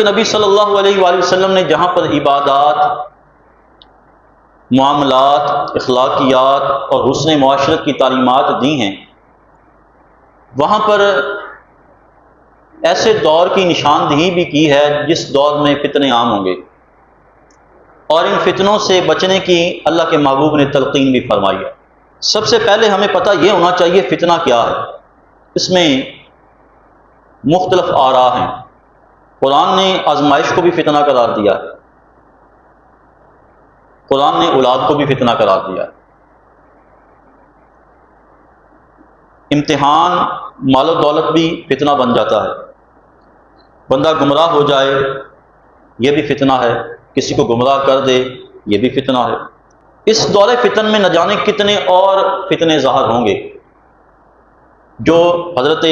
نبی صلی اللہ علیہ وآلہ وسلم نے جہاں پر عبادات، معاملات، اخلاقیات اور حسن معاشرت کی تعلیمات دی ہیں، وہاں پر ایسے دور کی نشاندہی بھی کی ہے جس دور میں فتنے عام ہوں گے، اور ان فتنوں سے بچنے کی اللہ کے محبوب نے تلقین بھی فرمائی ہے۔ سب سے پہلے ہمیں پتہ یہ ہونا چاہیے فتنہ کیا ہے۔ اس میں مختلف آراء ہیں۔ قرآن نے آزمائش کو بھی فتنہ قرار دیا ہے، قرآن نے اولاد کو بھی فتنہ قرار دیا ہے۔ امتحان، مال و دولت بھی فتنہ بن جاتا ہے، بندہ گمراہ ہو جائے یہ بھی فتنہ ہے، کسی کو گمراہ کر دے یہ بھی فتنہ ہے۔ اس دور فتن میں نہ جانے کتنے اور فتنے ظاہر ہوں گے جو حضرت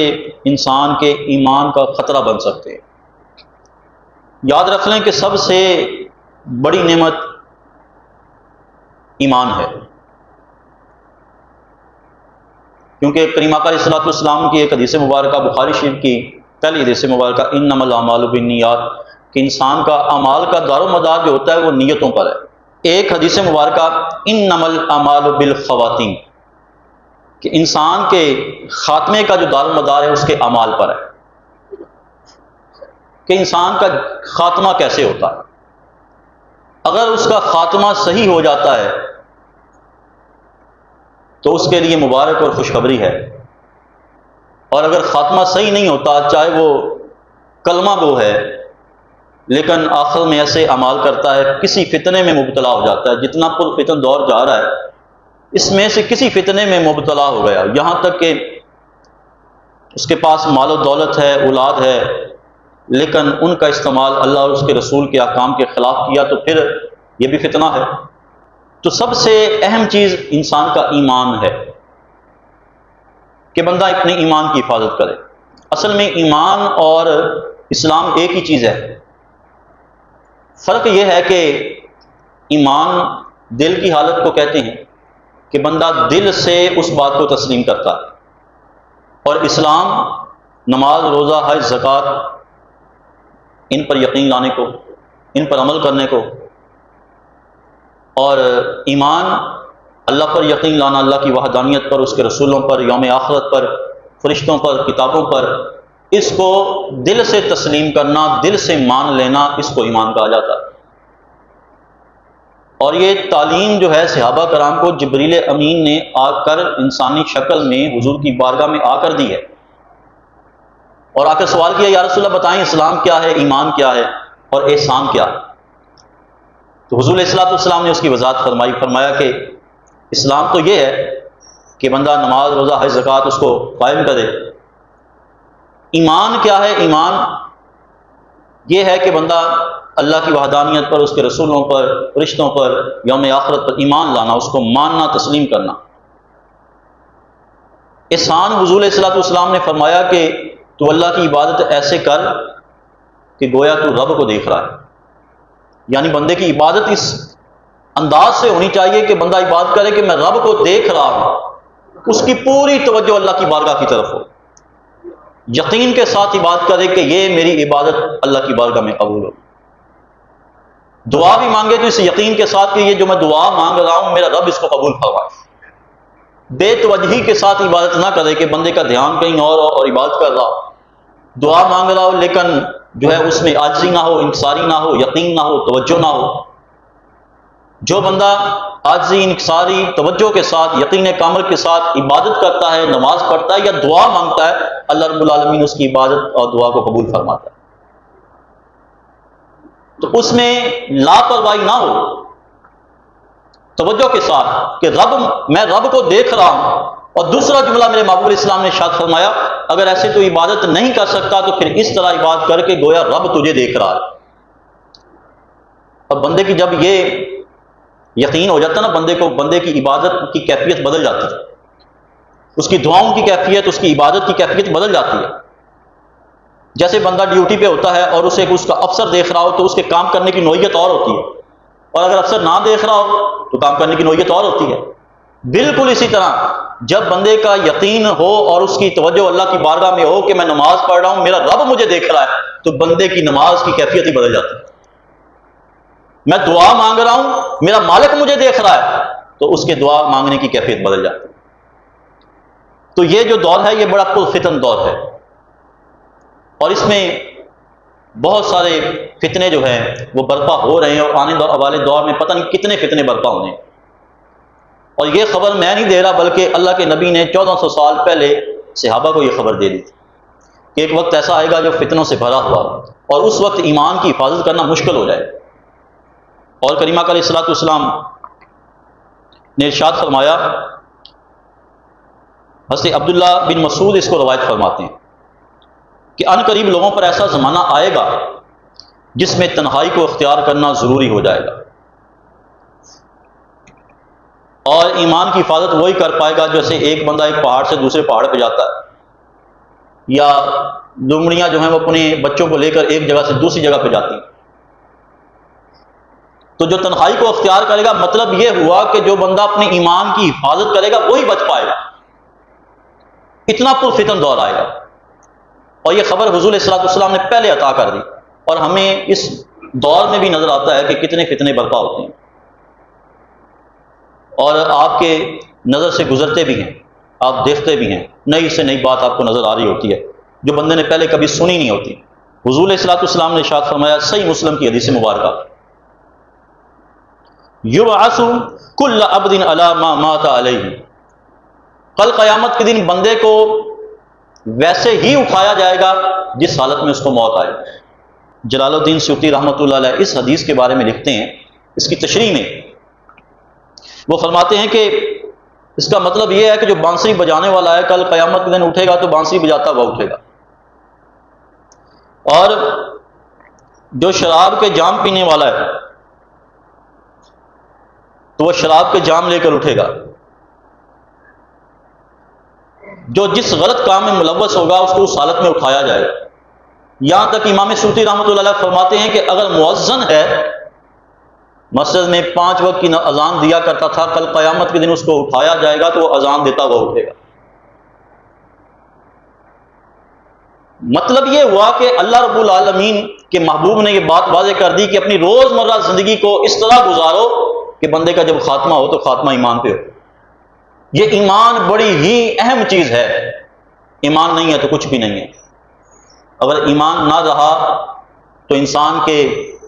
انسان کے ایمان کا خطرہ بن سکتے ہیں۔ یاد رکھ لیں کہ سب سے بڑی نعمت ایمان ہے، کیونکہ کریم آقا علیہ الصلوۃ والسلام کی ایک حدیث مبارکہ بخاری شریف کی پہلی حدیث مبارکہ انما الاعمال بالنیات، کہ انسان کا اعمال کا دار و مدار جو ہوتا ہے وہ نیتوں پر ہے۔ ایک حدیث مبارکہ انما الاعمال بالخواتیم، کہ انسان کے خاتمے کا جو دار و مدار ہے اس کے اعمال پر ہے، کہ انسان کا خاتمہ کیسے ہوتا ہے۔ اگر اس کا خاتمہ صحیح ہو جاتا ہے تو اس کے لیے مبارک اور خوشخبری ہے، اور اگر خاتمہ صحیح نہیں ہوتا، چاہے وہ کلمہ گو ہے لیکن آخر میں ایسے اعمال کرتا ہے، کسی فتنے میں مبتلا ہو جاتا ہے، جتنا پر فتن دور جا رہا ہے اس میں سے کسی فتنے میں مبتلا ہو گیا، یہاں تک کہ اس کے پاس مال و دولت ہے، اولاد ہے، لیکن ان کا استعمال اللہ اور اس کے رسول کے احکام کے خلاف کیا تو پھر یہ بھی فتنہ ہے۔ تو سب سے اہم چیز انسان کا ایمان ہے کہ بندہ اپنے ایمان کی حفاظت کرے۔ اصل میں ایمان اور اسلام ایک ہی چیز ہے، فرق یہ ہے کہ ایمان دل کی حالت کو کہتے ہیں کہ بندہ دل سے اس بات کو تسلیم کرتا ہے، اور اسلام نماز، روزہ، حج، زکوٰۃ، ان پر یقین لانے کو، ان پر عمل کرنے کو، اور ایمان اللہ پر یقین لانا، اللہ کی وحدانیت پر، اس کے رسولوں پر، یوم آخرت پر، فرشتوں پر، کتابوں پر، اس کو دل سے تسلیم کرنا، دل سے مان لینا، اس کو ایمان کہا جاتا ہے۔ اور یہ تعلیم جو ہے صحابہ کرام کو جبریل امین نے آ کر انسانی شکل میں حضور کی بارگاہ میں آ کر دی ہے، اور آ کر سوال کیا یا رسول اللہ بتائیں اسلام کیا ہے، ایمان کیا ہے اور احسان کیا ہے۔ تو حضور علیہ الصلوۃ والسلام نے اس کی وضاحت فرمایا کہ اسلام تو یہ ہے کہ بندہ نماز، روزہ، حج، زکوٰۃ اس کو قائم کرے۔ ایمان کیا ہے؟ ایمان یہ ہے کہ بندہ اللہ کی وحدانیت پر، اس کے رسولوں پر، فرشتوں پر، یوم آخرت پر ایمان لانا، اس کو ماننا، تسلیم کرنا۔ احسان حضور علیہ الصلوۃ والسلام نے فرمایا کہ تو اللہ کی عبادت ایسے کر کہ گویا تو رب کو دیکھ رہا ہے، یعنی بندے کی عبادت اس انداز سے ہونی چاہیے کہ بندہ عبادت کرے کہ میں رب کو دیکھ رہا ہوں، اس کی پوری توجہ اللہ کی بارگاہ کی طرف ہو، یقین کے ساتھ عبادت کرے کہ یہ میری عبادت اللہ کی بارگاہ میں قبول ہو۔ دعا بھی مانگے تو اس یقین کے ساتھ کہ یہ جو میں دعا مانگ رہا ہوں میرا رب اس کو قبول فرمائے۔ بے توجہی کے ساتھ عبادت نہ کرے کہ بندے کا دھیان کہیں اور عبادت کر رہا ہو، دعا مانگ رہا ہو لیکن جو ہے اس میں عاجزی نہ ہو، انکساری نہ ہو، یقین نہ ہو، توجہ نہ ہو۔ جو بندہ عاجزی، انکساری، توجہ کے ساتھ، یقین کامل کے ساتھ عبادت کرتا ہے، نماز پڑھتا ہے یا دعا مانگتا ہے، اللہ رب العالمین اس کی عبادت اور دعا کو قبول فرماتا ہے۔ تو اس میں لاپرواہی نہ ہو، توجہ کے ساتھ کہ میں رب کو دیکھ رہا ہوں۔ اور دوسرا جملہ میرے محبوب علیہ السلام نے ارشاد فرمایا اگر ایسے تو عبادت نہیں کر سکتا تو پھر اس طرح عبادت کر کے گویا رب تجھے دیکھ رہا ہے۔ اور بندے کی جب یہ یقین ہو جاتا ہے نا، بندے کی عبادت کی کیفیت بدل جاتی ہے، اس کی دعاؤں کی کیفیت، اس کی عبادت کی کیفیت بدل جاتی ہے۔ جیسے بندہ ڈیوٹی پہ ہوتا ہے اور اسے اس کا افسر دیکھ رہا ہو تو اس کے کام کرنے کی نوعیت اور ہوتی ہے، اور اگر افسر نہ دیکھ رہا ہو تو کام کرنے کی نوعیت اور ہوتی ہے۔ بالکل اسی طرح جب بندے کا یقین ہو اور اس کی توجہ اللہ کی بارگاہ میں ہو کہ میں نماز پڑھ رہا ہوں، میرا رب مجھے دیکھ رہا ہے، تو بندے کی نماز کی کیفیت ہی بدل جاتی ہے۔ میں دعا مانگ رہا ہوں، میرا مالک مجھے دیکھ رہا ہے، تو اس کے دعا مانگنے کی کیفیت بدل جاتی ہے۔ تو یہ جو دور ہے یہ بڑا پرفتن دور ہے، اور اس میں بہت سارے فتنے جو ہیں وہ برپا ہو رہے ہیں، اور آنے والے دور میں پتہ نہیں کتنے فتنے برپا ہونے ہیں۔ اور یہ خبر میں نہیں دے رہا، بلکہ اللہ کے نبی نے 1400 سال پہلے صحابہ کو یہ خبر دے دی تھی کہ ایک وقت ایسا آئے گا جو فتنوں سے بھرا ہوا، اور اس وقت ایمان کی حفاظت کرنا مشکل ہو جائے۔ اور کریمہ علیہ الصلوۃ والسلام نے ارشاد فرمایا، حضرت عبداللہ بن مسعود اس کو روایت فرماتے ہیں کہ ان قریب لوگوں پر ایسا زمانہ آئے گا جس میں تنہائی کو اختیار کرنا ضروری ہو جائے گا، اور ایمان کی حفاظت وہی کر پائے گا جیسے ایک بندہ ایک پہاڑ سے دوسرے پہاڑ پہ جاتا ہے، یا لومڑیاں جو ہیں وہ اپنے بچوں کو لے کر ایک جگہ سے دوسری جگہ پہ جاتی ہیں۔ تو جو تنہائی کو اختیار کرے گا، مطلب یہ ہوا کہ جو بندہ اپنے ایمان کی حفاظت کرے گا وہی بچ پائے گا۔ اتنا پرفتن دور آئے گا، اور یہ خبر حضور علیہ الصلوۃ والسلام نے پہلے عطا کر دی، اور ہمیں اس دور میں بھی نظر آتا ہے کہ کتنے فتنے برپا ہوتے ہیں، اور آپ کے نظر سے گزرتے بھی ہیں، آپ دیکھتے بھی ہیں، نئی سے نئی بات آپ کو نظر آ رہی ہوتی ہے جو بندے نے پہلے کبھی سنی نہیں ہوتی۔ حضور علیہ الصلوۃ والسلام نے ارشاد فرمایا، صحیح مسلم کی حدیث مبارکہ، یبعث کل عبد علی ما مات علیہ، کل قیامت کے دن بندے کو ویسے ہی اٹھایا جائے گا جس حالت میں اس کو موت آئے۔ جلال الدین سیوطی رحمۃ اللہ علیہ اس حدیث کے بارے میں لکھتے ہیں، اس کی تشریح میں وہ فرماتے ہیں کہ اس کا مطلب یہ ہے کہ جو بانسری بجانے والا ہے کل قیامت کے دن اٹھے گا تو بانسری بجاتا ہوا اٹھے گا، اور جو شراب کے جام پینے والا ہے تو وہ شراب کے جام لے کر اٹھے گا، جو جس غلط کام میں ملوث ہوگا اس کو اس حالت میں اٹھایا جائے گا۔ یہاں تک امام سیوطی رحمۃ اللہ علیہ فرماتے ہیں کہ اگر مؤذن ہے، مسجد میں 5 وقت کی اذان دیا کرتا تھا، کل قیامت کے دن اس کو اٹھایا جائے گا تو وہ اذان دیتا ہوا اٹھے گا۔ مطلب یہ ہوا کہ اللہ رب العالمین کے محبوب نے یہ بات واضح کر دی کہ اپنی روزمرہ زندگی کو اس طرح گزارو کہ بندے کا جب خاتمہ ہو تو خاتمہ ایمان پہ ہو۔ یہ ایمان بڑی ہی اہم چیز ہے، ایمان نہیں ہے تو کچھ بھی نہیں ہے۔ اگر ایمان نہ رہا تو انسان کے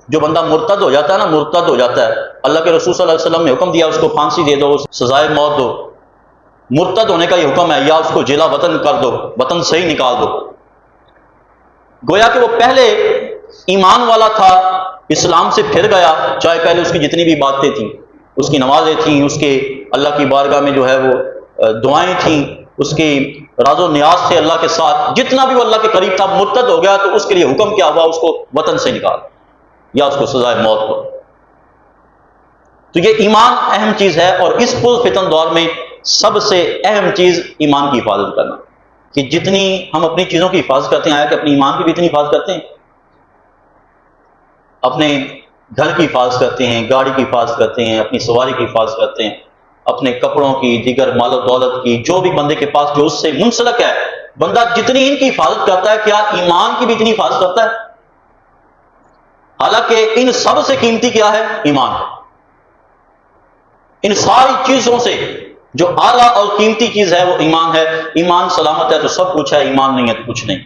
جو بندہ مرتد ہو جاتا ہے نا، مرتد ہو جاتا ہے، اللہ کے رسول صلی اللہ علیہ وسلم نے حکم دیا اس کو پھانسی دے دو، سزائے موت دو۔ مرتد ہونے کا یہ حکم ہے، یا اس کو جیلا وطن کر دو، وطن سے ہی نکال دو۔ گویا کہ وہ پہلے ایمان والا تھا، اسلام سے پھر گیا، چاہے پہلے اس کی جتنی بھی باتیں تھیں، اس کی نمازیں تھیں، اس کے اللہ کی بارگاہ میں جو ہے وہ دعائیں تھیں، اس کی راز و نیاز تھے اللہ کے ساتھ، جتنا بھی وہ اللہ کے قریب تھا، مرتد ہو گیا تو اس کے لیے حکم کیا ہوا؟ اس کو وطن سے نکال یا اس کو سزائے موت دو۔ تو یہ ایمان اہم چیز ہے، اور اس پرفتن دور میں سب سے اہم چیز ایمان کی حفاظت کرنا، کہ جتنی ہم اپنی چیزوں کی حفاظت کرتے ہیں، آیا کہ اپنی ایمان کی بھی اتنی حفاظت کرتے ہیں؟ اپنے گھر کی حفاظت کرتے ہیں، گاڑی کی حفاظت کرتے ہیں، اپنی سواری کی حفاظت کرتے ہیں، اپنے کپڑوں کی، دیگر مال و دولت کی، جو بھی بندے کے پاس جو اس سے منسلک ہے، بندہ جتنی ان کی حفاظت کرتا ہے، کیا ایمان کی بھی اتنی حفاظت کرتا ہے؟ حالانکہ ان سب سے قیمتی کیا ہے؟ ایمان۔ ان ساری چیزوں سے جو اعلیٰ اور قیمتی چیز ہے وہ ایمان ہے۔ ایمان سلامت ہے تو سب کچھ ہے، ایمان نہیں ہے تو کچھ نہیں۔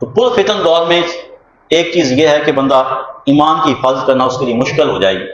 تو پرفتن دور میں ایک چیز یہ ہے کہ بندہ ایمان کی حفاظت کرنا اس کے لیے مشکل ہو جائے گی۔